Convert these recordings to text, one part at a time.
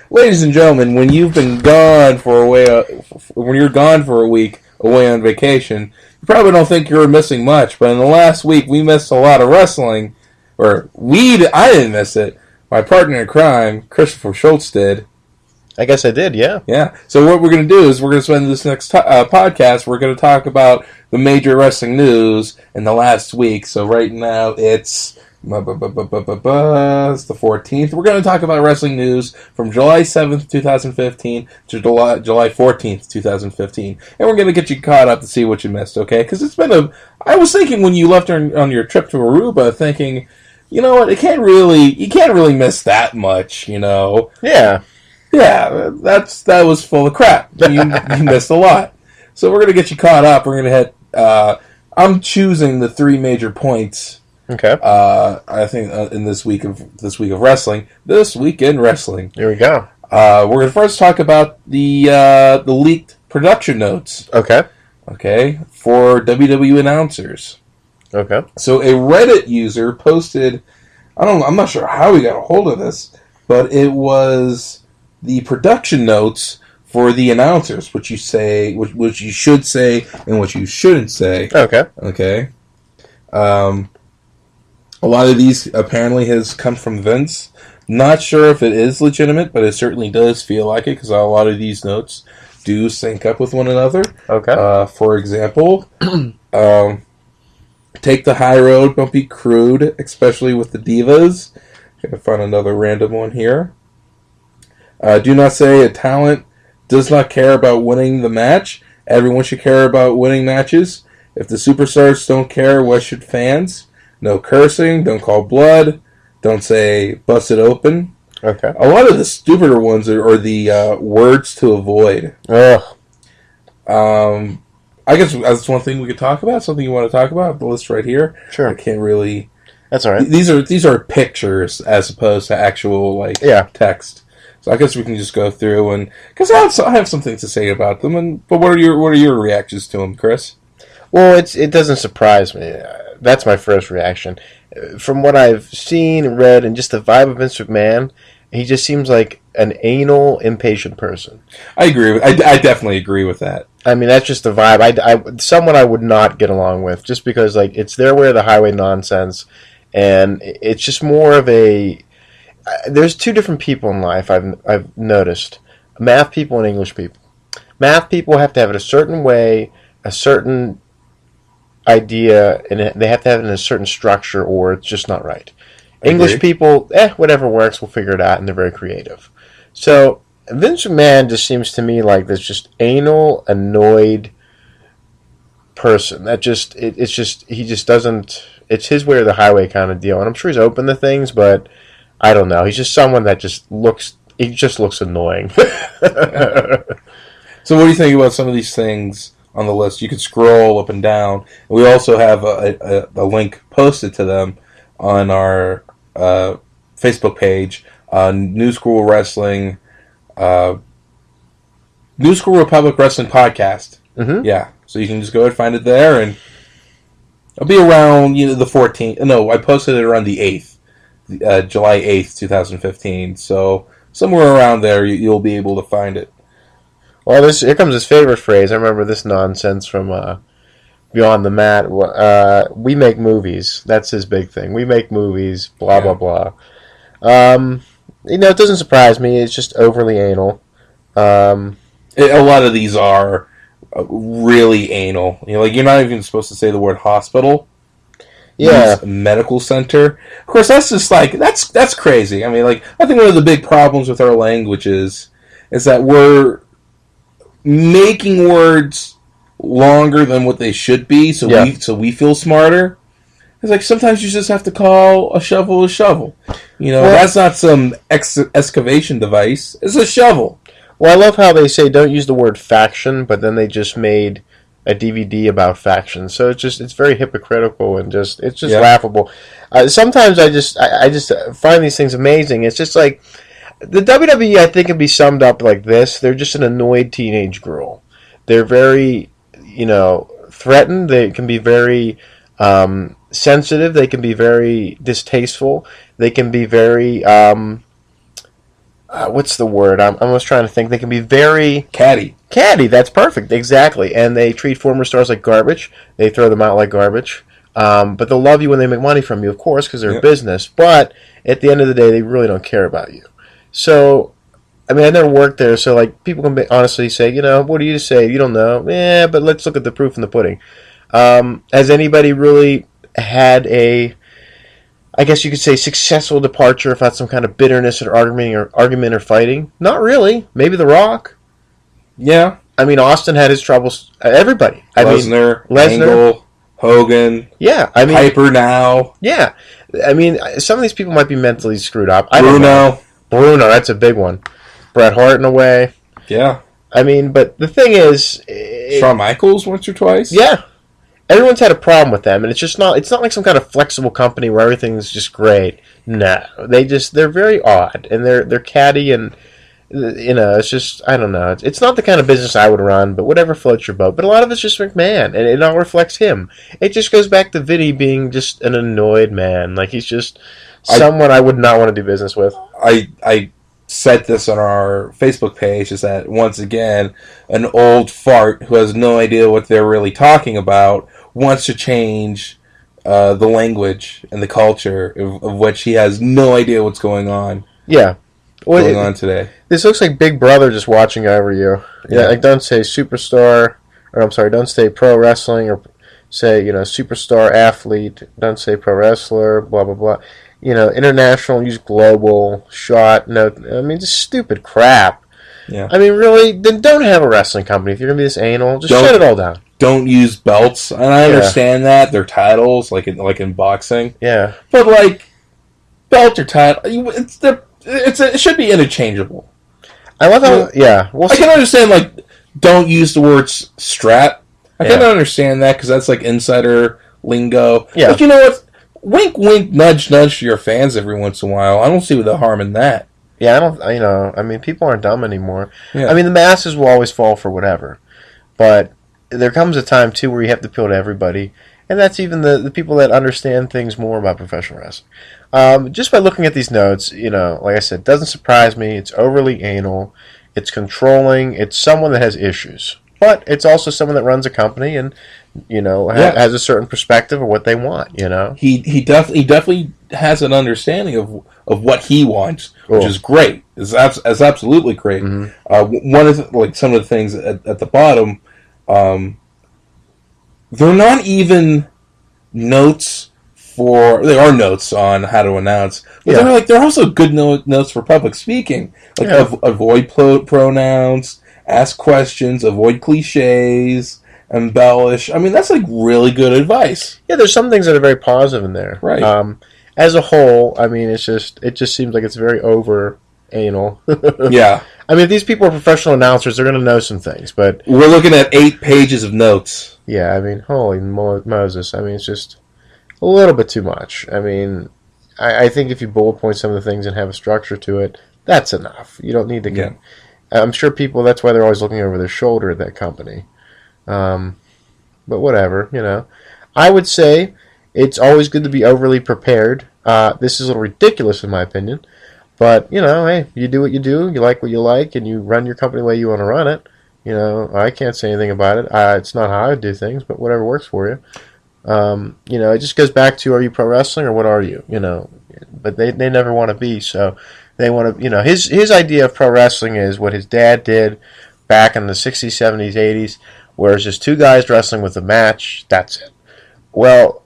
Ladies and gentlemen, when you've been gone for when you're gone for a week away on vacation, you probably don't think you're missing much. But in the last week, we missed a lot of wrestling, I didn't miss it. My partner in crime, Christopher Schultz, did. I guess I did, yeah. Yeah. So what we're going to do is we're going to spend this next podcast. We're going to talk about the major wrestling news in the last week. So right now it's the 14th. We're going to talk about wrestling news from July 7th, 2015 to July 14th, 2015. And we're going to get you caught up to see what you missed, okay? Because it's been I was thinking when you left on your trip to Aruba, thinking, you know what, you can't really miss that much, you know? Yeah. Yeah, that was full of crap. You missed a lot. So we're going to get you caught up. We're going to hit, I'm choosing the three major points. Okay. I think in this week of wrestling, this week in wrestling. Here we go. We're going to first talk about the leaked production notes. Okay. Okay, for WWE announcers. Okay. So a Reddit user posted, I'm not sure how he got a hold of this, but it was the production notes for the announcers, which you should say and what you shouldn't say. Okay. Okay. A lot of these apparently has come from Vince. Not sure if it is legitimate, but it certainly does feel like it because a lot of these notes do sync up with one another. Okay. For example, take the high road, don't be crude, especially with the divas. Gonna find another random one here. Do not say a talent does not care about winning the match. Everyone should care about winning matches. If the superstars don't care, what should fans? No cursing. Don't call blood. Don't say bust it open. Okay. A lot of the stupider ones are the words to avoid. Ugh. I guess that's one thing we could talk about. Something you want to talk about? The list right here. Sure. I can't really. That's all right. These are pictures as opposed to actual text. So I guess we can just go through and because I have some things to say about them. But what are your reactions to them, Chris? Well, it doesn't surprise me. That's my first reaction. From what I've seen, read, and just the vibe of Vince McMahon, he just seems like an anal, impatient person. I agree. I definitely agree with that. I mean, that's just the vibe. Someone I would not get along with, just because it's their way or the highway nonsense, and it's just more of a. There's two different people in life I've noticed: math people and English people. Math people have to have it a certain way, a certain idea, and they have to have it in a certain structure, or it's just not right. English people, whatever works, we'll figure it out, and they're very creative. So Vince McMahon just seems to me like this just anal, annoyed person. That he just doesn't. It's his way or the highway kind of deal, and I'm sure he's open to things, but I don't know. He's just someone that just looks annoying. So what do you think about some of these things on the list? You can scroll up and down. We also have a link posted to them on our Facebook page, New School Wrestling, New School Republic Wrestling Podcast. Mm-hmm. Yeah, so you can just go and find it there, and it'll be around the 14th. No, I posted it around the 8th, July 8th, 2015. So somewhere around there, you'll be able to find it. Well, here comes his favorite phrase. I remember this nonsense from Beyond the Mat. We make movies. That's his big thing. We make movies, blah, blah, blah. It doesn't surprise me. It's just overly anal. A lot of these are really anal. You're not even supposed to say the word hospital. Yeah. Medical center. Of course, that's just that's crazy. I mean, I think one of the big problems with our language is that we're making words longer than what they should be, so we feel smarter. It's sometimes you just have to call a shovel a shovel. That's not some excavation device. It's a shovel. Well, I love how they say don't use the word faction, but then they just made a DVD about factions. So it's very hypocritical and it's laughable. Sometimes I just find these things amazing. It's just like the WWE, I think, can be summed up like this. They're just an annoyed teenage girl. They're very, threatened. They can be very sensitive. They can be very distasteful. They can be very what's the word? I'm almost trying to think. They can be very Catty. catty. That's perfect, exactly. And they treat former stars like garbage. They throw them out like garbage. But they'll love you when they make money from you, of course, because they're a Yep. business. But at the end of the day, they really don't care about you. So, I mean, I never worked there, so like people can honestly say, what do you say? You don't know. Yeah, but let's look at the proof in the pudding. Has anybody really had I guess you could say, successful departure without some kind of bitterness or argument or fighting? Not really. Maybe The Rock. Yeah. I mean, Austin had his troubles. Everybody. Lesnar, Angle, Hogan. Yeah, I mean, Piper now. yeah. I mean, some of these people might be mentally screwed up. I don't know. Bruno, that's a big one. Bret Hart in a way. Yeah. I mean, but the thing is, Shawn Michaels once or twice. yeah. Everyone's had a problem with them, and it's not like some kind of flexible company where everything's just great. No, they're very odd, and they're catty, and it's just, I don't know. It's not the kind of business I would run, but whatever floats your boat. But a lot of it's just McMahon, and it all reflects him. It just goes back to Vinny being just an annoyed man. Like, he's just someone I would not want to do business with. I said this on our Facebook page, is that once again an old fart who has no idea what they're really talking about wants to change the language and the culture of which he has no idea what's going on. Yeah. Going on today. This looks like Big Brother just watching over you. Yeah, like don't say superstar, or I'm sorry, don't say pro wrestling, or say, superstar athlete. Don't say pro wrestler, blah, blah, blah. International, use global, shot, no, I mean, just stupid crap. Yeah. I mean, really, then don't have a wrestling company. If you're going to be this anal, just shut it all down. Don't use belts. And I understand that. They're titles, like in boxing. Yeah. But, like, belt or title, it should be interchangeable. I love how, I can understand, like, don't use the words strat. I can understand that, because that's, like, insider lingo. Yeah. But you know what? Wink, wink, nudge, nudge to your fans every once in a while. I don't see the harm in that. Yeah, I mean, people aren't dumb anymore. Yeah. I mean, the masses will always fall for whatever. But there comes a time, too, where you have to appeal to everybody. And that's even the people that understand things more about professional wrestling. Just by looking at these notes, like I said, it doesn't surprise me. It's overly anal. It's controlling. It's someone that has issues. But it's also someone that runs a company and, has a certain perspective of what they want, He definitely has an understanding of what he wants, Cool. which is great. Is absolutely great. Mm-hmm. One of some of the things at the bottom, they're not even notes they are notes on how to announce, but they're also good notes for public speaking. Like avoid pronouns, ask questions, avoid cliches, embellish. I mean, that's like really good advice. Yeah, there's some things that are very positive in there. Right. As a whole, I mean, it just seems like it's very over anal. Yeah. I mean, if these people are professional announcers, they're going to know some things, but we're looking at 8 pages of notes. Yeah, I mean, holy Moses. I mean, it's just a little bit too much. I mean, I think if you bullet point some of the things and have a structure to it, that's enough. You don't need to get... I'm sure people, that's why they're always looking over their shoulder at that company. But whatever, I would say it's always good to be overly prepared. This is a little ridiculous in my opinion. But, hey, you do what you do, you like what you like, and you run your company the way you want to run it. I can't say anything about it. It's not how I do things, but whatever works for you. It just goes back to, are you pro wrestling or what are you? But they never want to be, so they want to, his idea of pro wrestling is what his dad did back in the 60s, 70s, 80s, where it's just 2 guys wrestling with a match, that's it. Well,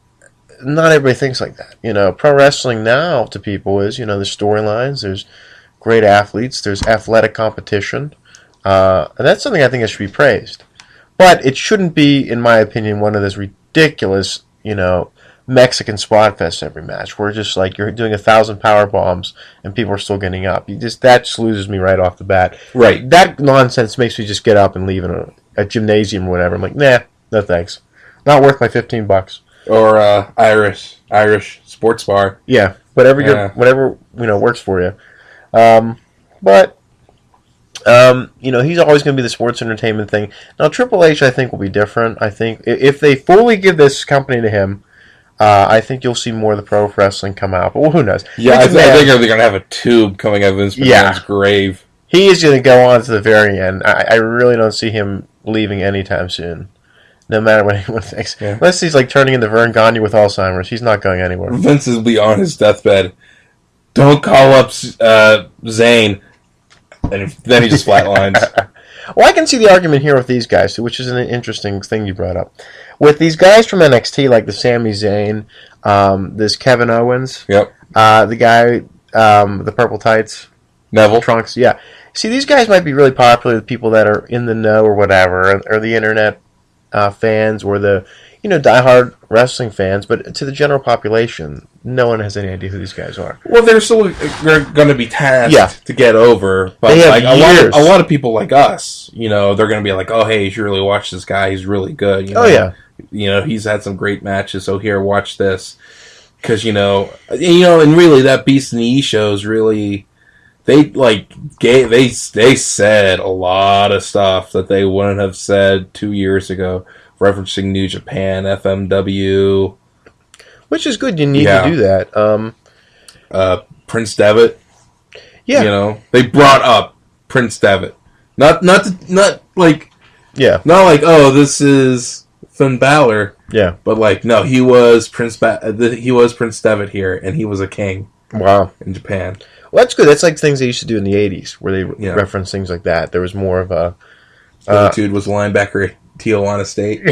not everybody thinks like that. Pro wrestling now to people is, there's storylines, there's great athletes, there's athletic competition, and that's something I think that should be praised. But it shouldn't be, in my opinion, one of those ridiculous, Mexican spot fest every match, where just like you're doing 1,000 power bombs and people are still getting up. That just loses me right off the bat. Right. That nonsense makes me just get up and leave in a gymnasium or whatever. I'm like, nah, no thanks. Not worth my $15. Or Irish sports bar. Yeah, whatever works for you. But he's always going to be the sports entertainment thing. Now, Triple H, I think, will be different. I think if they fully give this company to him, I think you'll see more of the pro wrestling come out, but who knows? Yeah, I think they're going to have a tube coming out of Vince McMahon's grave. He is going to go on to the very end. I really don't see him leaving anytime soon, no matter what anyone thinks. Yeah. Unless he's like turning into Vern Gagne with Alzheimer's, he's not going anywhere. Vince will be on his deathbed. Don't call up Zayn. And then he just flatlines. Well, I can see the argument here with these guys, too, which is an interesting thing you brought up. With these guys from NXT, like the Sami Zayn, this Kevin Owens, yep, the guy, the purple tights, Neville trunks, yeah. See, these guys might be really popular with people that are in the know or whatever, or the internet fans, or the diehard wrestling fans. But to the general population, no one has any idea who these guys are. Well, they're going to be tasked to get over. But like a lot of people like us, they're going to be like, oh, hey, you should really watch this guy. He's really good. He's had some great matches. So here, watch this. Because, and really that Beast in the E shows really, they said a lot of stuff that they wouldn't have said 2 years ago, referencing New Japan, FMW. Which is good. You need to do that. Prince Devitt. Yeah. They brought up Prince Devitt. Not like, oh, this is Finn Balor. Yeah. But like, no, he was Prince Devitt here, and he was a king. Wow. In Japan. Well, that's good. That's like things they used to do in the 80s, where they reference things like that. There was more of a... Dude was linebacker at Tijuana State.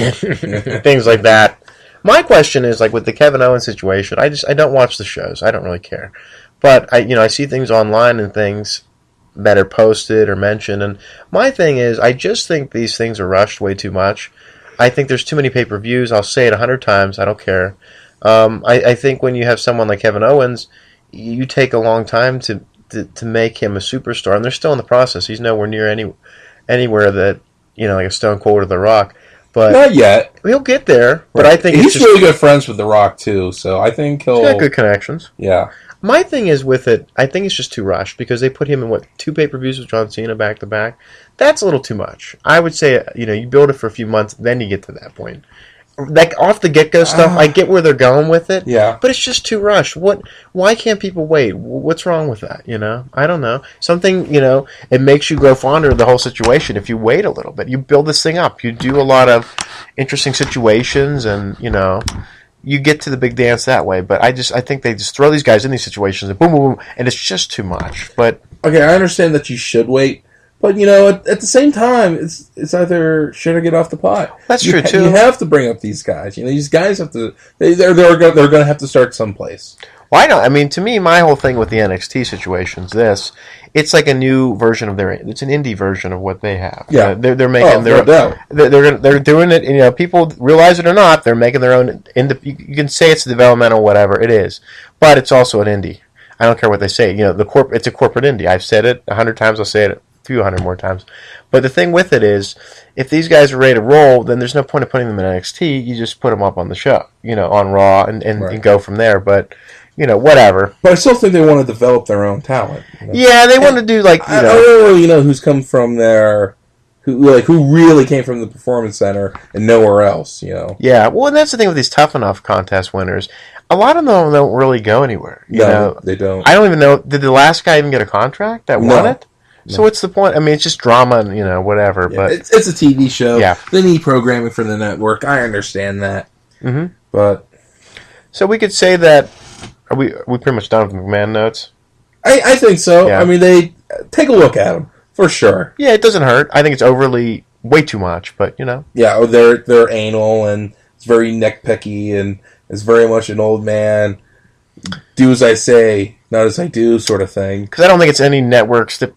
Things like that. My question is, like, with the Kevin Owens situation, I don't watch the shows. I don't really care. But, I see things online and things that are posted or mentioned, and my thing is, I just think these things are rushed way too much. I think there's too many pay-per-views. I'll say it 100 times. I don't care. I think when you have someone like Kevin Owens, you take a long time to make him a superstar, and they're still in the process. He's nowhere near anywhere that, like a Stone Cold or The Rock. But not yet. He'll get there. But I think he's really good friends with The Rock too, so I think he's got good connections. Yeah. My thing is with it, I think it's just too rushed because they put him in 2 pay-per-views with John Cena back to back. That's a little too much. I would say you build it for a few months, then you get to that point. Like off the get-go stuff, I get where they're going with it. Yeah. But it's just too rushed. Why can't people wait? What's wrong with that? I don't know. Something, it makes you grow fonder of the whole situation if you wait a little bit. You build this thing up. You do a lot of interesting situations, and you get to the big dance that way. But I think they just throw these guys in these situations and boom, boom, boom, and it's just too much. But okay, I understand that you should wait. But, at the same time, it's either shit or get off the pot. That's true, too. You have to bring up these guys. These guys have to... They're going to have to start someplace. Why not? I mean, to me, my whole thing with the NXT situation is it's like a new version of it's an indie version of what they have. Yeah. They're making they're doing it, and, people realize it or not, they're making their own... You can say it's developmental, whatever, it is. But it's also an indie. I don't care what they say. It's a corporate indie. I've said it 100 times, I'll say it few hundred more times. But the thing with it is, if these guys are ready to roll, then there's no point of putting them in NXT. You just put them up on the show, on Raw, and go from there. But, whatever. But I still think they want to develop their own talent. Yeah, they want to do, I don't really know who's come from there, who really came from the Performance Center and nowhere else, Yeah, well, and that's the thing with these Tough Enough contest winners. A lot of them don't really go anywhere. No, they don't. I don't even know, did the last guy even get a contract that won it? So what's the point? I mean, it's just drama and, whatever. Yeah, but it's a TV show. Yeah. They need programming for the network. I understand that. Mm-hmm. But so we could say that are we pretty much done with McMahon notes? I think so. Yeah. I mean, they take a look at them for sure. Yeah, it doesn't hurt. I think it's overly way too much, but Yeah, they're anal and it's very nitpicky and it's very much an old man. Do as I say, not as I do, sort of thing. Because I don't think it's any networks, type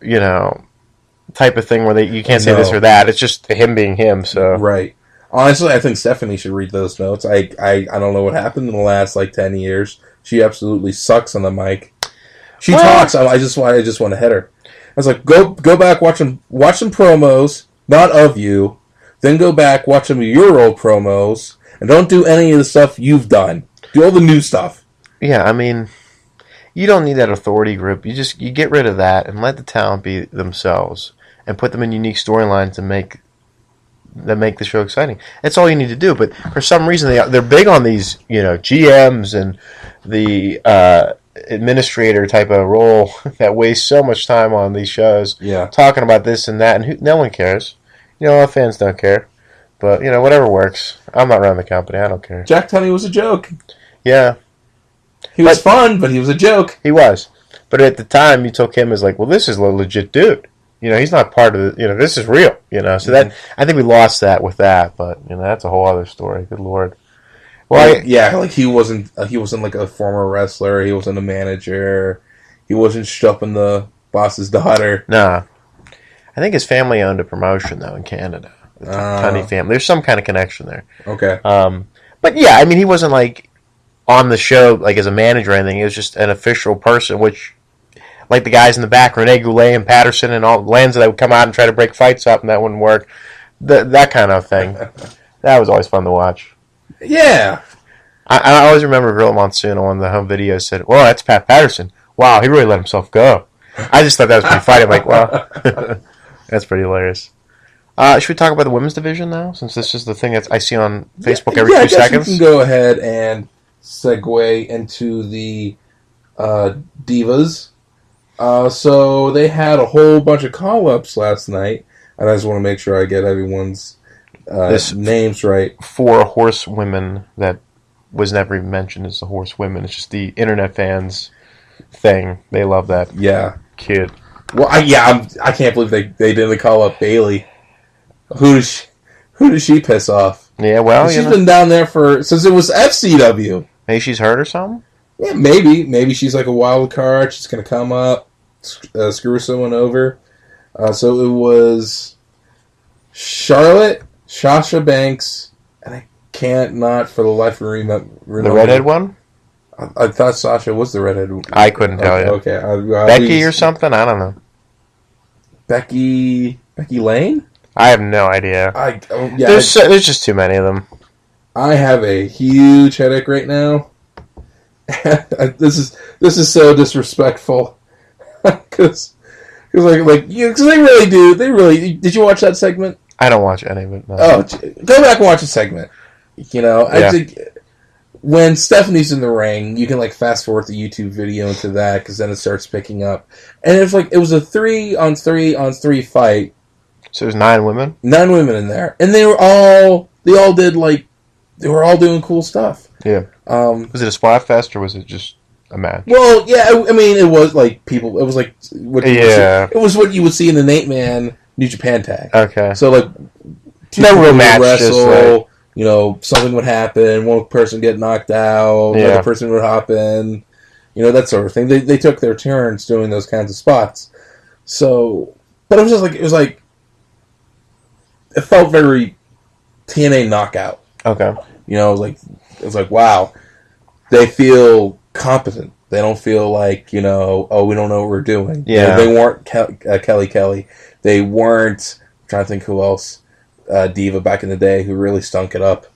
of thing where you can't say this or that. It's just him being him. So right. Honestly, I think Stephanie should read those notes. I don't know what happened in the last 10 years. She absolutely sucks on the mic. She talks. I just want to hit her. I was like, go back, watch some promos, not of you. Then go back, watch some of your old promos, and don't do any of the stuff you've done. Do all the new stuff. Yeah, I mean, you don't need that authority group. You get rid of that and let the talent be themselves and put them in unique storylines to make that make the show exciting. That's all you need to do. But for some reason, they're big on these, GMs and the administrator type of role that wastes so much time on these shows. Yeah. Talking about this and that, and no one cares. Our fans don't care. But, whatever works. I'm not running the company. I don't care. Jack Tunney was a joke. Yeah. He was fun, but he was a joke. He was. But at the time, you took him as like, well, this is a legit dude. He's not part of the, this is real, So that, I think we lost that with that, but, that's a whole other story. Good Lord. Well, he wasn't like a former wrestler. He wasn't a manager. He wasn't stuffing the boss's daughter. Nah. I think his family owned a promotion, though, in Canada. The Tunney family. There's some kind of connection there. Okay. But yeah, I mean, he wasn't like on the show like as a manager or anything. He was just an official person, which, like the guys in the back, Rene Goulet and Patterson and all Lanza that would come out and try to break fights up, and that wouldn't work. That kind of thing. That was always fun to watch. Yeah. I always remember Gorilla Monsoon on the home video said, "Well, that's Pat Patterson. Wow, he really let himself go." I just thought that was pretty funny. I'm like, wow, that's pretty hilarious. Should we talk about the women's division now, since this is the thing that I see on Facebook every 2 seconds? We can go ahead and segue into the divas. So they had a whole bunch of call-ups last night, and I just want to make sure I get everyone's names right. 4 horsewomen that was never even mentioned as the horsewomen. It's just the internet fans thing. They love that. Yeah, kid. Well, I can't believe they didn't call up Bailey. Who does she piss off? Yeah, well, she's been down there since it was FCW. Maybe she's hurt or something. Yeah, maybe she's like a wild card. She's gonna come up, screw someone over. So it was Charlotte, Sasha Banks, and I can't not for the life of me remember the redhead one. I thought Sasha was the redhead one. I couldn't tell you. Okay, Becky or something. I don't know. Becky Lane. I have no idea. There's just too many of them. I have a huge headache right now. This is so disrespectful because they really do. Did you watch that segment? I don't watch any of it. No. Oh, go back and watch the segment. I think when Stephanie's in the ring, you can fast forward the YouTube video into that because then it starts picking up, and it was a 3-on-3 fight. So there's 9 women? 9 women in there. And they were all doing cool stuff. Yeah. Was it a spot fest or was it just a match? Well, yeah, I mean, it was people, it was what you it was what you would see in the Nate Man New Japan tag. Okay. So, no real match, wrestle, something would happen, one person get knocked out, another person would hop in, that sort of thing. They took their turns doing those kinds of spots. So, but it was just it felt very TNA knockout. Okay. It was wow. They feel competent. They don't feel like, we don't know what we're doing. Yeah. They weren't Kelly. They weren't, I'm trying to think who else, Diva back in the day who really stunk it up.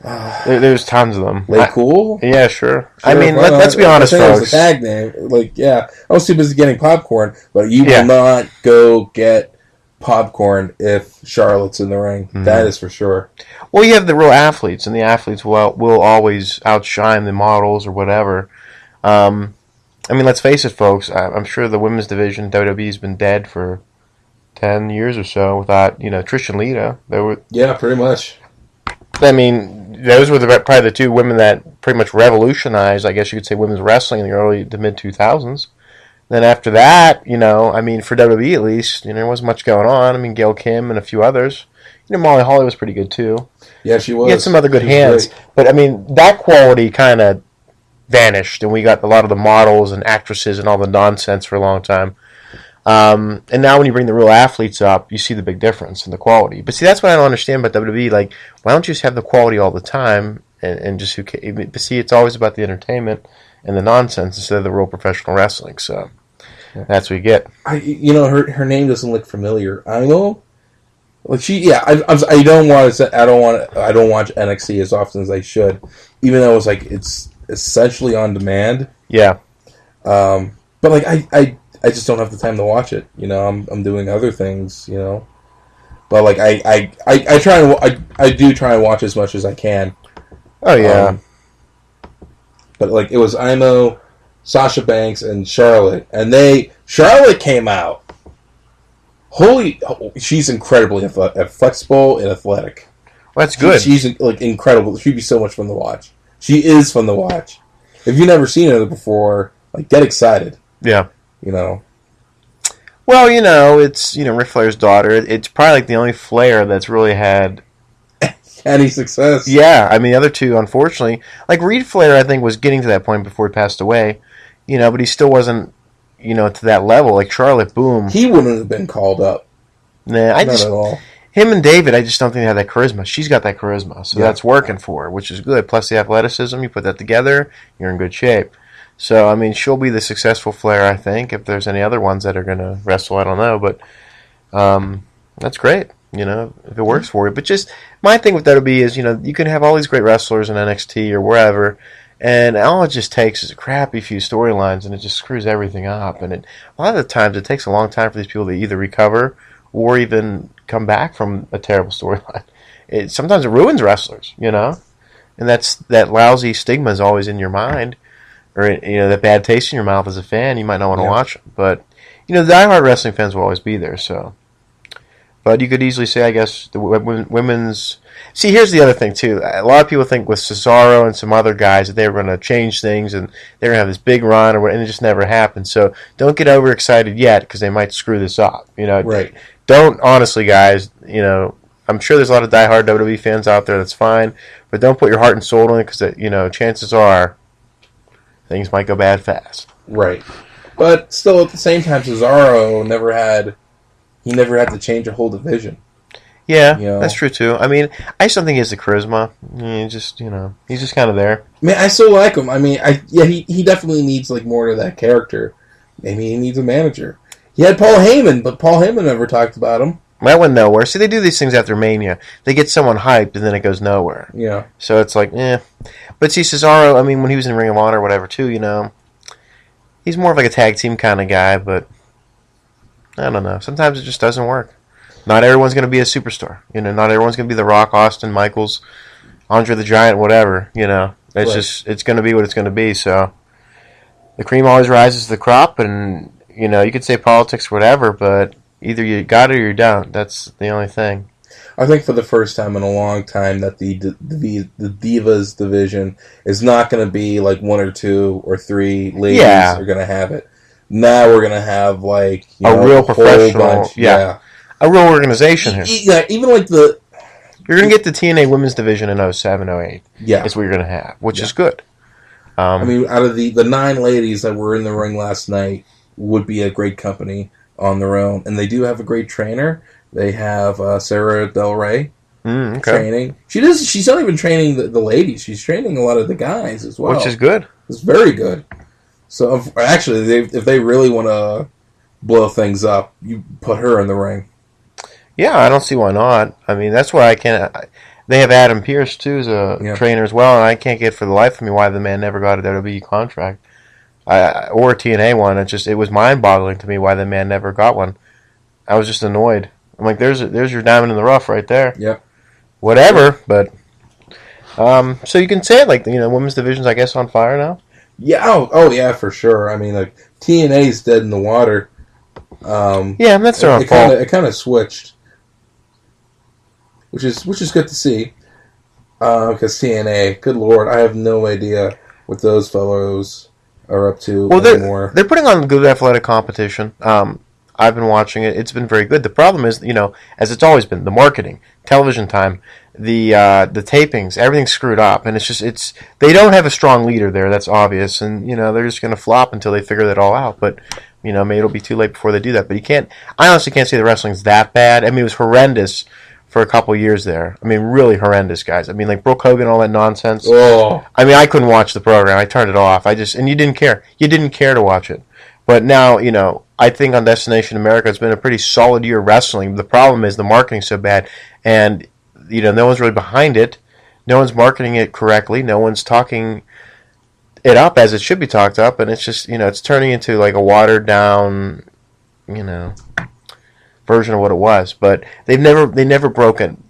There's tons of them. Lay Cool? Yeah, sure. I mean, let's be honest, folks. It was a tag name. I was too busy getting popcorn, but you will not go get popcorn if Charlotte's in the ring. Mm-hmm. That is for sure. Well, you have the real athletes, and the athletes will always outshine the models or whatever. I mean, let's face it, folks. I'm sure the women's division, WWE's been dead for 10 years or so without, Trish and Lita. Yeah, pretty much. I mean, those were probably the 2 women that pretty much revolutionized, I guess you could say, women's wrestling in the early to mid-2000s. Then after that, I mean, for WWE at least, there wasn't much going on. I mean, Gail Kim and a few others. Molly Holly was pretty good too. Yeah, she was. You had some other good hands. But, I mean, that quality kind of vanished, and we got a lot of the models and actresses and all the nonsense for a long time. And now when you bring the real athletes up, you see the big difference in the quality. But see, that's what I don't understand about WWE. Why don't you just have the quality all the time and just But see, it's always about the entertainment and the nonsense instead of the real professional wrestling. So that's what you get. Her name doesn't look familiar. I know, I don't watch NXT as often as I should, even though it's essentially on demand. Yeah. But I just don't have the time to watch it. I'm doing other things. But like I do try and watch as much as I can. Oh yeah. But like it was Imo, Sasha Banks, and Charlotte, and Charlotte came out. She's incredibly flexible and athletic. Well, that's good. She's like incredible. She'd be so much fun to watch. She is fun to watch. If you've never seen her before, like get excited. Yeah. You know. Well, it's Ric Flair's daughter. It's probably like the only Flair that's really had any success. Yeah, I mean the other two, unfortunately, like Reed Flair, I think was getting to that point before he passed away. But he still wasn't, to that level. Like Charlotte, boom. He wouldn't have been called up. Nah, Not at all. Him and David, I just don't think they have that charisma. She's got that charisma, so that's working for her, which is good. Plus the athleticism, you put that together, you're in good shape. So, I mean, she'll be the successful Flair, I think. If there's any other ones that are going to wrestle, I don't know. But that's great, if it works for you. But just my thing with WWE is, you can have all these great wrestlers in NXT or wherever, and all it just takes is a crappy few storylines, and it just screws everything up. And a lot of the times it takes a long time for these people to either recover or even come back from a terrible storyline. Sometimes it ruins wrestlers, and that lousy stigma is always in your mind, or that bad taste in your mouth as a fan. You might not want to watch them, but the diehard wrestling fans will always be there. So, but you could easily say, I guess, the women's. See, here's the other thing too. A lot of people think with Cesaro and some other guys that they were going to change things and they're going to have this big run, and it just never happened. So don't get overexcited yet because they might screw this up. Right. Don't, honestly, guys, I'm sure there's a lot of diehard WWE fans out there, that's fine, but don't put your heart and soul in it because, chances are things might go bad fast. Right. But still, at the same time, Cesaro never had to change a whole division. Yeah, that's true, too. I mean, I just don't think he has the charisma. He's just kind of there. I mean, I still like him. I mean, he definitely needs, like, more to that character. Maybe he needs a manager. He had Paul Heyman, but Paul Heyman never talked about him. That went nowhere. See, they do these things after Mania. They get someone hyped, and then it goes nowhere. Yeah. So it's like, But see, Cesaro, I mean, when he was in Ring of Honor or whatever, too, he's more of like a tag team kind of guy, but I don't know. Sometimes it just doesn't work. Not everyone's going to be a superstar. Not everyone's going to be The Rock, Austin, Michaels, Andre the Giant, whatever. It's just, it's going to be what it's going to be. So the cream always rises to the crop, and you could say politics or whatever, but either you got it or you don't. That's the only thing. I think for the first time in a long time that the Divas division is not going to be like one or two or three ladies are going to have it. Now we're going to have like a real professional, bunch. Yeah, a real organization here. Yeah, even like you're going to get the TNA Women's Division in 07, 08. Yeah, is what you're going to have, which is good. I mean, out of the 9 ladies that were in the ring last night, would be a great company on their own, and they do have a great trainer. They have Sarah Del Rey training. She's not even training the ladies. She's training a lot of the guys as well, which is good. It's very good. So actually, if they really want to blow things up, you put her in the ring. Yeah, I don't see why not. I mean, that's why I can't. They have Adam Pearce too as a trainer as well, and I can't get for the life of me why the man never got a WWE contract. Or a TNA one. It was mind-boggling to me why the man never got one. I was just annoyed. I'm like, there's your diamond in the rough right there. Yep. Whatever, but so you can say it like women's division's I guess on fire now. Yeah. Oh yeah, for sure. I mean, like TNA's dead in the water. Yeah, and that's their own fault. It kind of switched, which is good to see. Because TNA, good lord, I have no idea what those fellows are up to anymore. They're putting on good athletic competition. I've been watching it. It's been very good. The problem is, as it's always been, the marketing, television time, the tapings, everything's screwed up, and they don't have a strong leader there. That's obvious, and they're just going to flop until they figure that all out. But maybe it'll be too late before they do that. But I honestly can't say the wrestling's that bad. I mean, it was horrendous for a couple years there. I mean, really horrendous, guys. I mean, like Brooke Hogan, all that nonsense. Oh. I mean, I couldn't watch the program. I turned it off. And you didn't care. You didn't care to watch it. But now, I think on Destination America, it's been a pretty solid year of wrestling. The problem is the marketing's so bad, and no one's really behind it. No one's marketing it correctly. No one's talking it up as it should be talked up, and it's just it's turning into like a watered down, version of what it was. But they never broken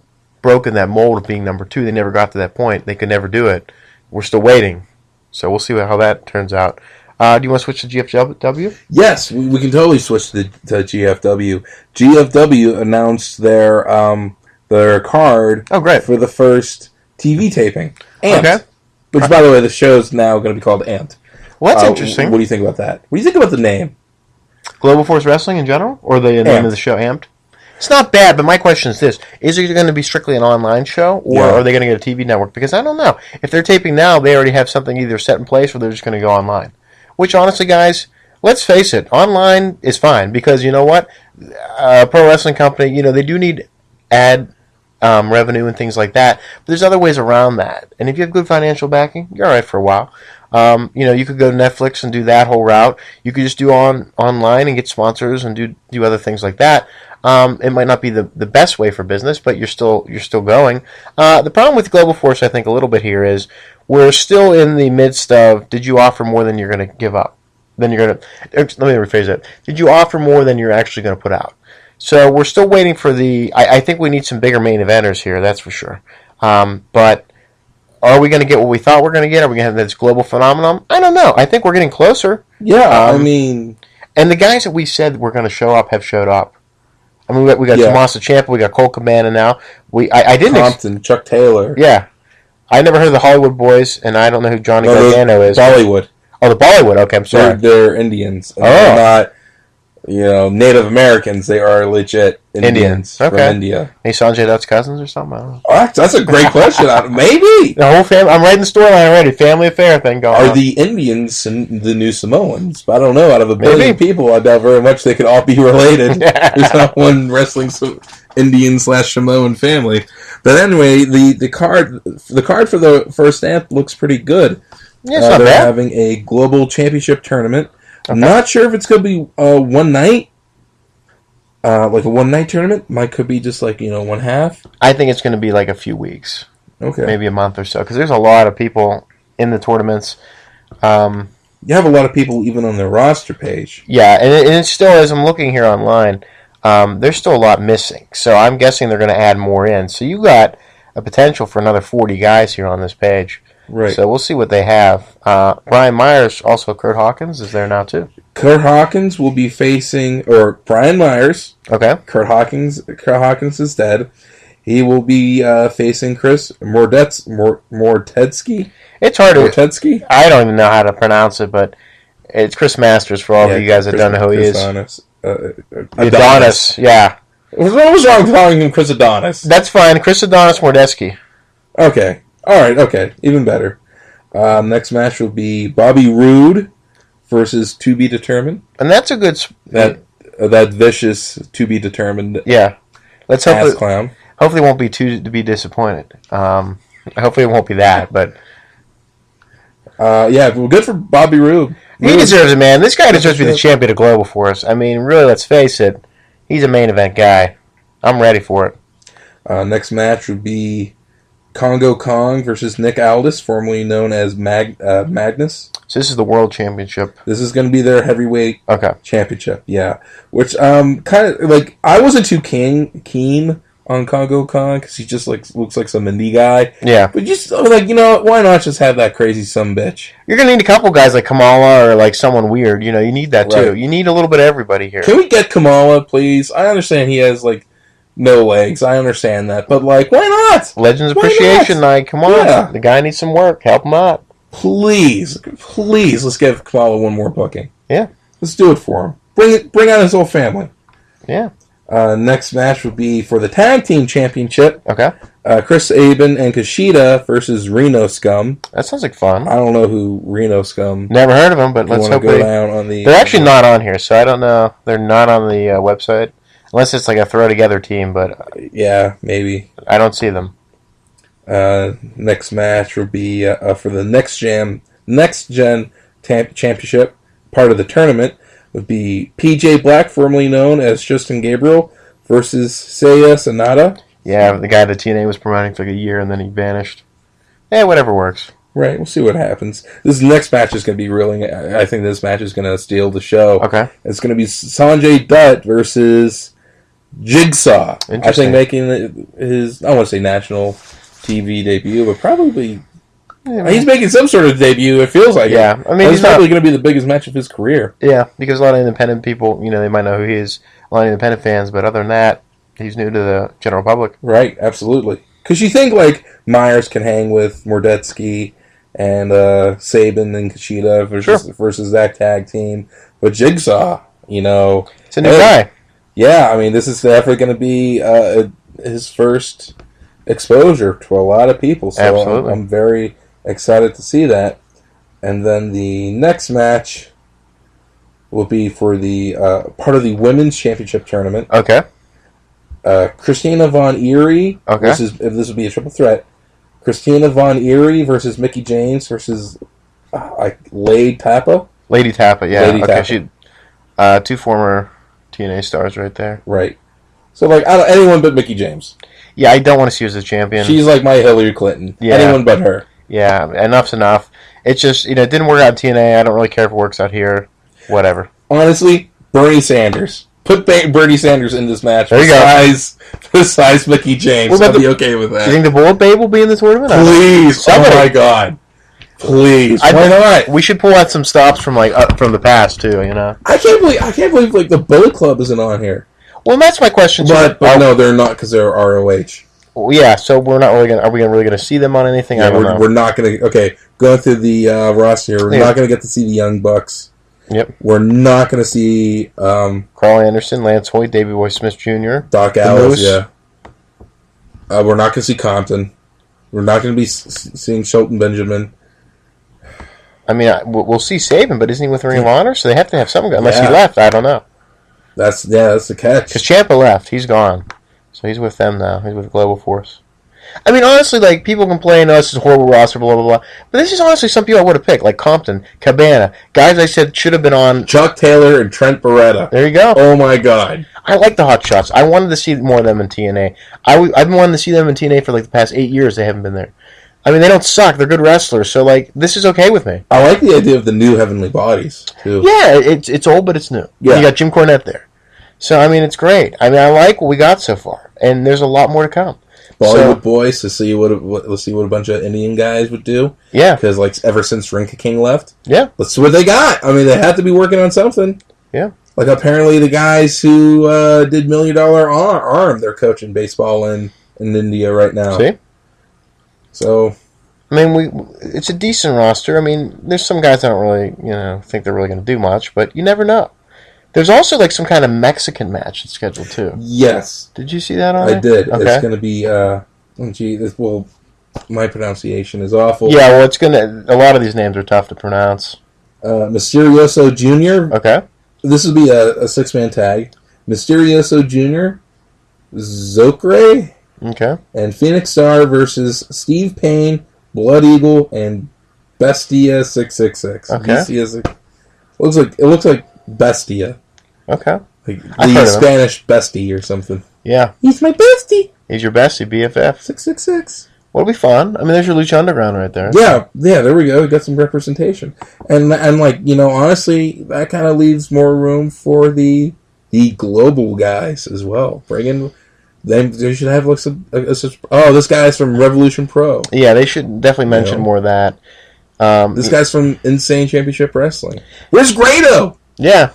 that mold of being number 2. They never got to that point. They could never do it. We're still waiting. So we'll see how that turns out. Do you want to switch to GFW? Yes, we can totally switch to GFW. GFW announced their card for the first TV taping. Amped. Okay. Which, by the way, the show's now going to be called Amped. Well, that's interesting. What do you think about that? What do you think about the name? Global Force Wrestling in general? Or the name of the show, Amped? It's not bad, but my question is this. Is it going to be strictly an online show, or are they going to get a TV network? Because I don't know. If they're taping now, they already have something either set in place, or they're just going to go online. Which, honestly, guys, let's face it, online is fine. Because, you know what? A pro wrestling company, they do need ad revenue and things like that. But there's other ways around that. And if you have good financial backing, you're all right for a while. You could go to Netflix and do that whole route. You could just do online and get sponsors and do other things like that. It might not be the best way for business, but you're still going. The problem with Global Force, I think, a little bit here is we're still in the midst of, did you offer more than you're going to give up? Let me rephrase that. Did you offer more than you're actually going to put out? So we're still waiting for I think we need some bigger main eventers here, that's for sure. But are we going to get what we thought we're going to get? Are we going to have this global phenomenon? I don't know. I think we're getting closer. Yeah, and the guys that we said were going to show up have showed up. I mean, we got Tommaso Ciampa, we got Colt Cabana now. I didn't Compton, Chuck Taylor. Yeah, I never heard of the Hollywood Boys, and I don't know who Johnny Gargano is. Bollywood. Oh, the Bollywood. Okay, I'm sorry. They're Indians. They're not, Native Americans. They are legit Indians from India. Hey, Sanjay Dutt's cousins or something? I don't know. Oh, that's a great question. Maybe. The whole family. I'm writing the storyline already. Family affair thing going on. Are the Indians the new Samoans? I don't know. Out of a billion people, I doubt very much they could all be related. There's not one wrestling Indian/Samoan family. But anyway, the card for the first Amp looks pretty good. Yeah, it's not bad. They're having a global championship tournament. Okay. I'm not sure if it's going to be one night, like a one-night tournament. Might could be just like one half. I think it's going to be like a few weeks. Okay, maybe a month or so, because there's a lot of people in the tournaments. You have a lot of people even on their roster page. Yeah, and it still is. I'm looking here online. There's still a lot missing, so I'm guessing they're going to add more in. So you got a potential for another 40 guys here on this page. Right. So we'll see what they have. Brian Myers, also Kurt Hawkins, is there now too. Kurt Hawkins will be facing, or Brian Myers. Okay. Kurt Hawkins is dead. He will be facing Chris Mortetsky. It's hard to. Mortetsky? I don't even know how to pronounce it, but it's Chris Masters for all of you guys that don't know who he is. Adonis. Yeah. What was wrong with calling him Chris Adonis? That's fine. Chris Adonis Mortetsky. Okay. All right, okay. Even better. Next match will be Bobby Roode versus To Be Determined. And that's a good... That vicious To Be Determined. Yeah. Let's hope ass clown. Hopefully it won't be to be disappointed. Hopefully it won't be that, but... yeah, well, good for Bobby Roode. He deserves it, man. This guy deserves to be the champion of Global Force. I mean, really, let's face it. He's a main event guy. I'm ready for it. Next match would be Congo Kong versus Nick Aldis, formerly known as Magnus. So this is the World Championship. This is going to be their heavyweight championship, yeah. Which, kind of, like, I wasn't too keen on Congo Kong, because he just, like, looks like some indie guy. Yeah. But just, like, why not just have that crazy sumbitch? You're going to need a couple guys like Kamala or, like, someone weird. You need that, too. You need a little bit of everybody here. Can we get Kamala, please? I understand he has, like, no legs. I understand that. But, like, why not? Legends Appreciation Night. Come on. Yeah. The guy needs some work. Help him out. Please, let's give Kamala one more booking. Yeah. Let's do it for him. Bring out his whole family. Yeah. Next match would be for the Tag Team Championship. Okay. Chris Sabin and Kushida versus Reno Scum. That sounds like fun. I don't know who Reno Scum. Never heard of them, but let's hope they're actually not on here, so I don't know. They're not on the website. Unless it's like a throw-together team, but... yeah, maybe. I don't see them. Next match will be for the Next Gen Championship, part of the tournament, would be PJ Black, formerly known as Justin Gabriel, versus Seiya Sanada. Yeah, the guy that TNA was promoting for like a year, and then he vanished. Yeah, whatever works. Right, we'll see what happens. This next match is going to be really... I think this match is going to steal the show. Okay. It's going to be Sanjay Dutt versus Jigsaw. I Interesting. think making his, I don't want to say national TV debut, but probably he's making some sort of debut. It feels like Yeah, it. I mean, he's probably going to be the biggest match of his career. Yeah, because a lot of independent people, they might know who he is. A lot of independent fans, but other than that, he's new to the general public. Right, absolutely. Because you think like Myers can hang with Mordetsky and Sabin and Kushida versus that tag team, but Jigsaw, It's a new guy. Yeah, I mean, this is definitely going to be his first exposure to a lot of people. So Absolutely. I'm very excited to see that. And then the next match will be for the part of the Women's Championship Tournament. Okay. Christina Von Eerie versus, if this would be a triple threat, Christina Von Eerie versus Mickie James versus Lady Tappa. Lady Tappa, yeah. Lady Tappa. She, two former TNA stars right there. Right. So, like, anyone but Mickie James. Yeah, I don't want to see her as a champion. She's like my Hillary Clinton. Yeah. Anyone but her. Yeah, enough's enough. It's just, it didn't work out in TNA. I don't really care if it works out here. Whatever. Honestly, Bernie Sanders. Put Bernie Sanders in this match. There you besides Mickie James. I'll be okay with that. Do you think the Bullet Babe will be in the tournament? Please. Somebody. Oh my God. Please. Why not? We should pull out some stops from from the past too. I can't believe like the Bullet Club isn't on here. Well, that's my question too. But no, they're not because they're ROH. Well, yeah, so we're not really gonna. Are we really gonna see them on anything? Yeah, I don't know. We're not gonna. Okay, going through the roster here, we're not gonna get to see the Young Bucks. Yep. We're not gonna see Carl Anderson, Lance Hoyt, Davey Boy Smith Jr., Doc Allis. Yeah. We're not gonna see Compton. We're not gonna be seeing Shelton Benjamin. I mean, we'll see Saban, but isn't he with Ring of Honor? So they have to have some guy. Unless he left, I don't know. That's the catch. Because Ciampa left, he's gone, so he's with them now. He's with Global Force. I mean, honestly, like, people complain, this is a horrible roster, blah, blah, blah. But this is honestly some people I would have picked, like Compton, Cabana, guys I said should have been on. Chuck Taylor and Trent Beretta. There you go. Oh, my God. I like the Hot Shots. I wanted to see more of them in TNA. I've been wanting to see them in TNA for, like, the past 8 years. They haven't been there. I mean, they don't suck. They're good wrestlers. So, like, this is okay with me. I like the idea of the new Heavenly Bodies, too. Yeah, it's old, but it's new. Yeah. You got Jim Cornette there. So, I mean, it's great. I mean, I like what we got so far. And there's a lot more to come. Bollywood Boys to see let's see what a bunch of Indian guys would do. Yeah. Because, like, ever since Rinka King left. Yeah. Let's see what they got. I mean, they have to be working on something. Yeah. Like, apparently the guys who did $1 Million Arm, they're coaching baseball in India right now. See? So, I mean, it's a decent roster. I mean, there's some guys I don't really, think they're really going to do much, but you never know. There's also, like, some kind of Mexican match that's scheduled, too. yes. Did you see that on there? I did. Okay. It's going to be, my pronunciation is awful. Yeah, well, it's going to, a lot of these names are tough to pronounce. Mysterioso Jr. Okay. This would be a six-man tag. Mysterioso Jr., Zokre, Okay. and Phoenix Star versus Steve Payne, Blood Eagle, and Bestia 666. Okay. It looks like Bestia. Okay. Like I've heard the of him. Spanish bestie or something. Yeah. He's my bestie. He's your bestie, BFF. 666. Well, it'll be fun. I mean, there's your Lucha Underground right there. Yeah, there we go. We got some representation. And like, honestly, that kind of leaves more room for the global guys as well. Bringing them, they should have like this guy's from Revolution Pro. Yeah, they should definitely mention more of that. This guy's from Insane Championship Wrestling. Where's Grado? Yeah.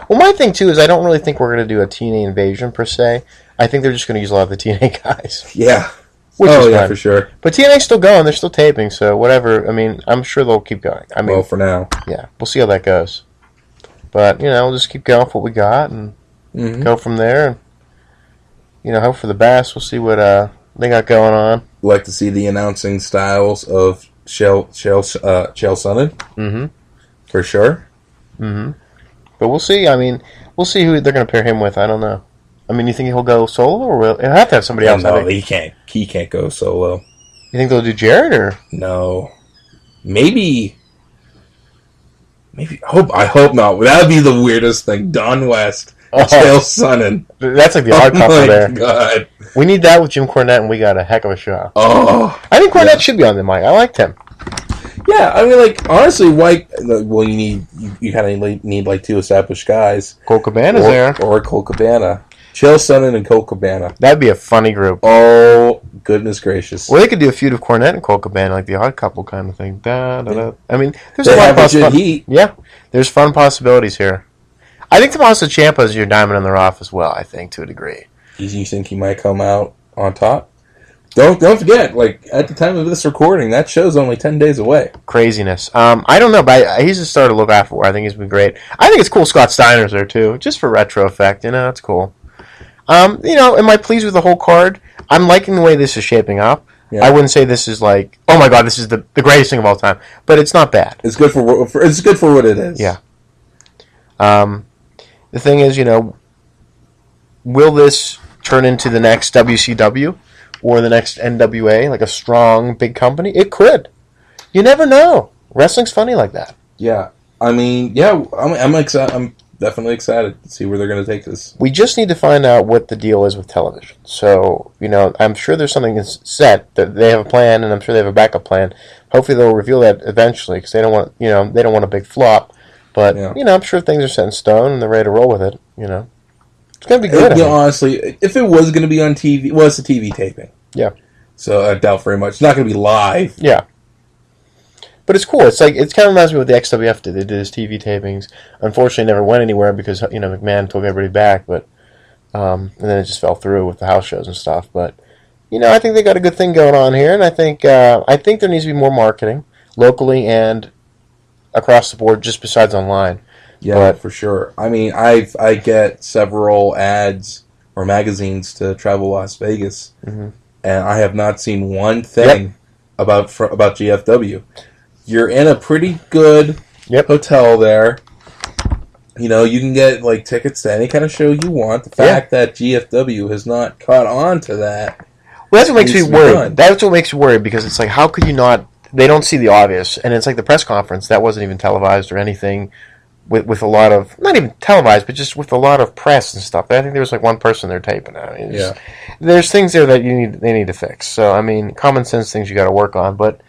Well, my thing, too, is I don't really think we're going to do a TNA invasion, per se. I think they're just going to use a lot of the TNA guys. Yeah. Which is yeah, fine. for sure. But TNA's still going. They're still taping, so whatever. I mean, I'm sure they'll keep going. I mean, Well, for now. yeah, we'll see how that goes. But, we'll just keep going for what we got and go from there. And, hope for the best. We'll see what they got going on. Like to see the announcing styles of Chael Sonnen. Mm-hmm. For sure. Mm-hmm. But we'll see. I mean, we'll see who they're going to pair him with. I don't know. I mean, you think he'll go solo, or he'll have to have somebody else? No, he can't. He can't go solo. You think they'll do Jarrett, or No. Maybe. I hope not. That would be the weirdest thing. Don West, Chael Sonnen. That's like the odd couple there. God. We need that with Jim Cornette, and we got a heck of a show. Oh. I think Cornette should be on the mic. I liked him. Yeah, I mean, like, honestly, well, you kind of need like two established guys. Cole Cabana's there. Or Cole Cabana. Chael Sonnen and Colt Cabana. That'd be a funny group. Oh, goodness gracious. Well, they could do a feud of Cornette and Colt Cabana, like the Odd Couple kind of thing. Da, da, da. I mean, there's They a lot have of legit heat. Yeah, there's fun possibilities here. I think Tommaso Ciampa is your diamond in the rough as well, I think, to a degree. You think he might come out on top? Don't forget, like, at the time of this recording, that show's only 10 days away. Craziness. I don't know, but he's just started to look out for. I think he's been great. I think it's cool Scott Steiner's there, too, just for retro effect. It's cool. Am I pleased with the whole card? I'm liking the way this is shaping up. Yeah. I wouldn't say this is like, oh my god, this is the greatest thing of all time, but it's not bad. It's good for what it is. Yeah. The thing is, will this turn into the next WCW or the next NWA, like a strong big company? It could. You never know. Wrestling's funny like that. Yeah. I'm excited. I'm definitely excited to see where they're going to take this. We just need to find out what the deal is with television. So, I'm sure there's something that's set, that they have a plan, and I'm sure they have a backup plan. Hopefully they'll reveal that eventually, because they don't want, they don't want a big flop. But, I'm sure things are set in stone, and they're ready to roll with it, It's going to be good. Honestly, if it was going to be on TV, well, it's a TV taping. Yeah. So I doubt very much. It's not going to be live. Yeah. But it's cool. It's kind of reminds me of what the XWF did. They did his TV tapings. Unfortunately, never went anywhere because McMahon took everybody back. But and then it just fell through with the house shows and stuff. But I think they got a good thing going on here, and I think there needs to be more marketing locally and across the board, just besides online. Yeah, for sure. I mean, I get several ads or magazines to travel Las Vegas, and I have not seen one thing about GFW. You're in a pretty good hotel there. You can get like tickets to any kind of show you want. The fact that GFW has not caught on to that. Well, that's what makes me worried. That's what makes me worried, because it's like, how could you not? They don't see the obvious, and it's like the press conference that wasn't even televised or anything. With a lot of, not even televised, but just with a lot of press and stuff. I think there was like one person there taping it. I mean, there's things there that they need to fix. So, I mean, common sense things you got to work on. But,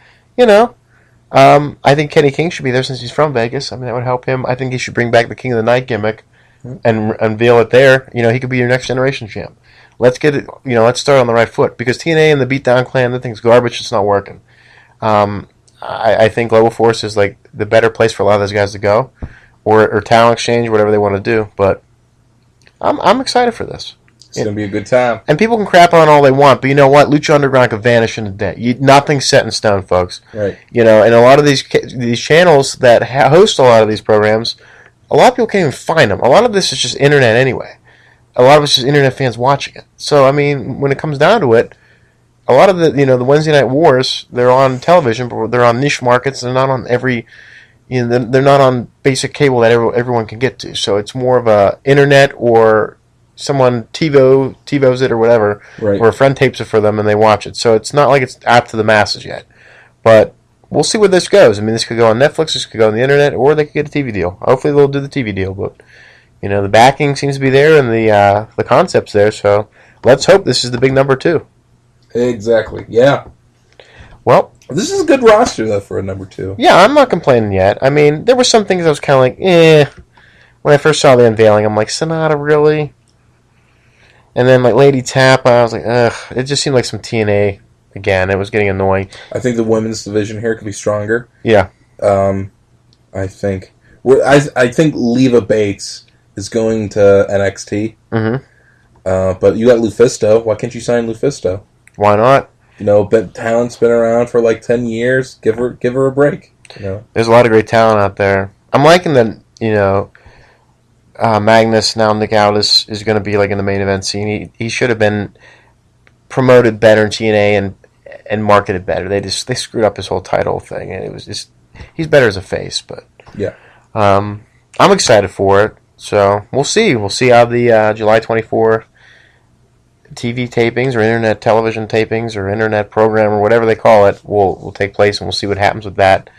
I think Kenny King should be there since he's from Vegas. I mean, that would help him. I think he should bring back the King of the Night gimmick and unveil it there. He could be your next generation champ. Let's get it, let's start on the right foot. Because TNA and the Beatdown Clan, that thing's garbage. It's not working. I think Global Force is like the better place for a lot of those guys to go. Or talent exchange, whatever they want to do. But I'm excited for this. It's going to be a good time. And people can crap on all they want, but you know what? Lucha Underground could vanish in a day. Nothing's set in stone, folks. Right. And a lot of these channels that host a lot of these programs, a lot of people can't even find them. A lot of this is just internet anyway. A lot of it's just internet fans watching it. So, I mean, when it comes down to it, a lot of the the Wednesday Night Wars, they're on television, but they're on niche markets. They're not on every... they're not on basic cable that everyone can get to. So it's more of a internet, or someone TiVos it or whatever, or a friend tapes it for them and they watch it. So it's not like it's out to the masses yet. But we'll see where this goes. I mean, this could go on Netflix, this could go on the internet, or they could get a TV deal. Hopefully they'll do the TV deal. But the backing seems to be there, and the concept's there. So let's hope this is the big number 2. Exactly. Yeah. Well, this is a good roster, though, for a number 2. Yeah, I'm not complaining yet. I mean, there were some things I was kind of like, When I first saw the unveiling, I'm like, Sonata, really? And then, like, Lady Tap, I was like, ugh. It just seemed like some TNA again. It was getting annoying. I think the women's division here could be stronger. Yeah. I think. I think Leva Bates is going to NXT. Mm-hmm. But you got Lufisto. Why can't you sign Lufisto? Why not? Talent's been around for like 10 years. Give her a break. There's a lot of great talent out there. I'm liking that, Magnus, now Nick Aldis, is going to be like in the main event scene. He should have been promoted better in TNA and marketed better. They screwed up his whole title thing, and it was just, he's better as a face. But yeah, I'm excited for it. So we'll see. We'll see how the July 24 TV tapings or internet television tapings or internet program or whatever they call it will take place, and we'll see what happens with that.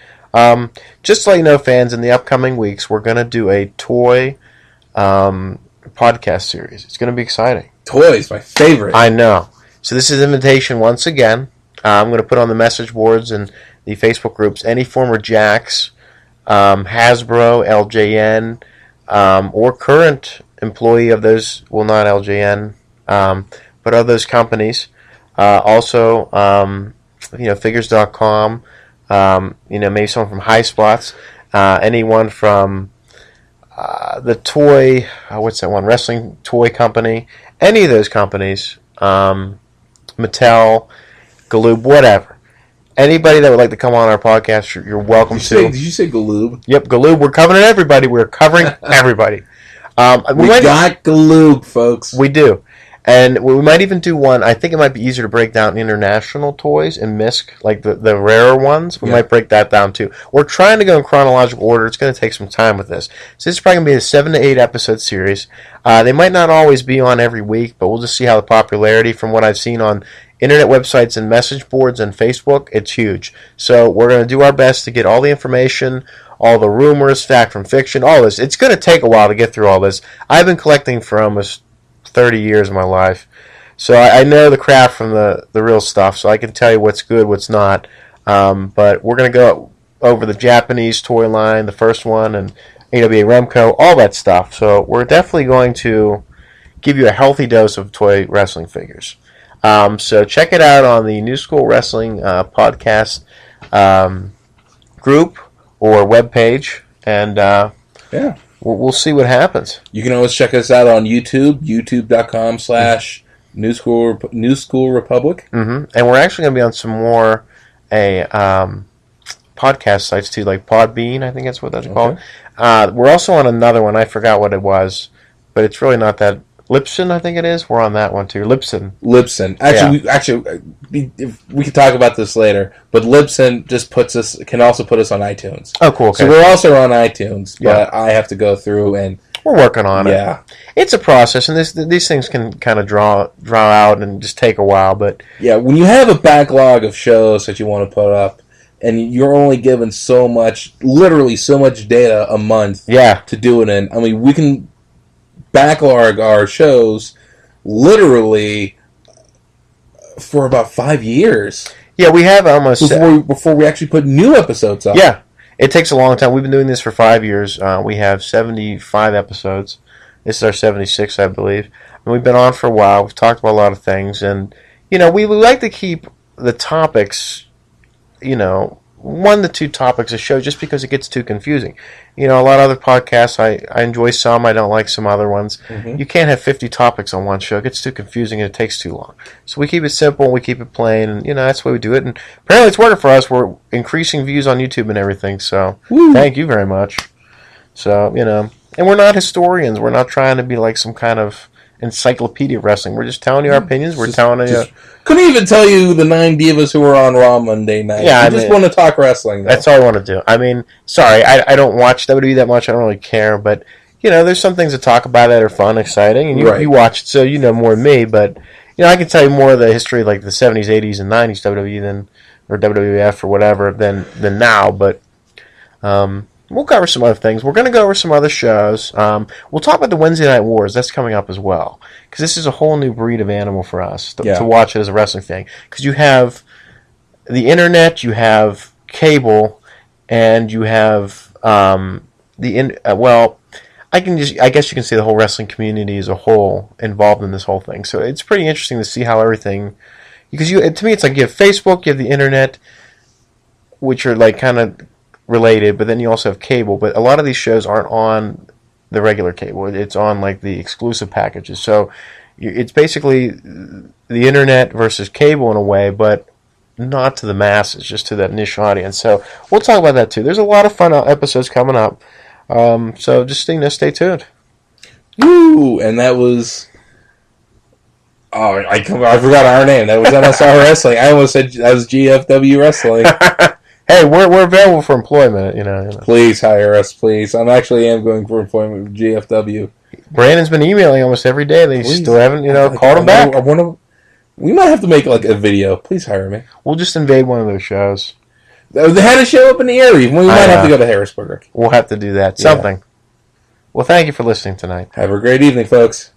Just to let you know, fans, in the upcoming weeks, we're going to do a toy podcast series. It's going to be exciting. Toys, my favorite. I know. So this is an invitation once again. I'm going to put on the message boards and the Facebook groups any former Jacks, Hasbro, LJN, or current employee of those, well, not LJN, but of those companies. Also, figures.com, maybe someone from High Spots, anyone from the toy, what's that one, wrestling toy company, any of those companies, Mattel, Galoob, whatever. Anybody that would like to come on our podcast, you're welcome to. Did you say Galoob? Yep, Galoob. We're covering everybody. We're covering everybody. We got Galoob, folks. We do. And we might even do one. I think it might be easier to break down international toys and MISC, like the rarer ones. We might break that down too. We're trying to go in chronological order. It's going to take some time with this. So this is probably going to be a 7 to 8 episode series. They might not always be on every week, but we'll just see how the popularity, from what I've seen on internet websites and message boards and Facebook, it's huge. So we're going to do our best to get all the information, all the rumors, fact from fiction, all this. It's going to take a while to get through all this. I've been collecting for almost 30 years of my life, so I know the craft from the real stuff, so I can tell you what's good, what's not. But we're going to go over the Japanese toy line, the first one, and AWA Remco, all that stuff. So we're definitely going to give you a healthy dose of toy wrestling figures. So check it out on the New School Wrestling podcast group or webpage, and we'll see what happens. You can always check us out on YouTube, youtube.com/New School Republic. Mm-hmm. And we're actually going to be on some more podcast sites too, like Podbean, I think that's what that's called. We're also on another one. I forgot what it was, but it's really not that. Libsyn, I think it is. We're on that one too. Libsyn. Actually, we can talk about this later. But Libsyn just can also put us on iTunes. Oh, cool. Okay. So we're also on iTunes, but I have to go through and we're working on it. Yeah, it's a process, and these things can kind of draw out and just take a while. But yeah, when you have a backlog of shows that you want to put up, and you're only given literally so much data a month, to do it in. I mean, we can backlog our shows literally for about 5 years. Yeah, we have almost before we actually put new episodes up. Yeah, it takes a long time. We've been doing this for 5 years. We have 75 episodes. This is our 76th, I believe. And we've been on for a while. We've talked about a lot of things, and we would like to keep the topics, 1 to 2 topics a show, just because it gets too confusing. A lot of other podcasts, I enjoy some, I don't like some other ones. Mm-hmm. You can't have 50 topics on one show. It gets too confusing and it takes too long. So we keep it simple, we keep it plain, and that's the way we do it. And apparently it's working for us. We're increasing views on YouTube and everything, so thank you very much. So, and we're not historians. We're not trying to be like some kind of encyclopedia of wrestling. We're just telling you our opinions. We're telling you. Couldn't even tell you the 9 divas who were on Raw Monday night. Yeah, I just want to talk wrestling. Though. That's all I want to do. I mean, sorry, I don't watch WWE that much. I don't really care, but there's some things to talk about that are fun, exciting, and you watch it, so you know more than me. But I can tell you more of the history, like the 70s, 80s, and 90s WWE or WWF or whatever than now. But we'll cover some other things. We're going to go over some other shows. We'll talk about the Wednesday Night Wars. That's coming up as well. Because this is a whole new breed of animal for us to watch it as a wrestling fan. Because you have the internet, you have cable, and you have I guess you can say the whole wrestling community as a whole involved in this whole thing. So it's pretty interesting to see how everything. Because to me, it's like you have Facebook, you have the internet, which are like kind of related, but then you also have cable. But a lot of these shows aren't on the regular cable. It's on like the exclusive packages. So it's basically the internet versus cable in a way, but not to the masses, just to that niche audience. So we'll talk about that too. There's a lot of fun episodes coming up. So just stay tuned. Woo! And that was... Oh, I forgot our name. That was NSR Wrestling. I almost said that was GFW Wrestling. Hey, we're available for employment, Please hire us, please. I am going for employment with GFW. Brandon's been emailing almost every day. They still haven't, called him back. We might have to make like a video. Please hire me. We'll just invade one of those shows. They had a show up in the area. We might have to go to Harrisburg. We'll have to do that. Something. Well, thank you for listening tonight. Have a great evening, folks.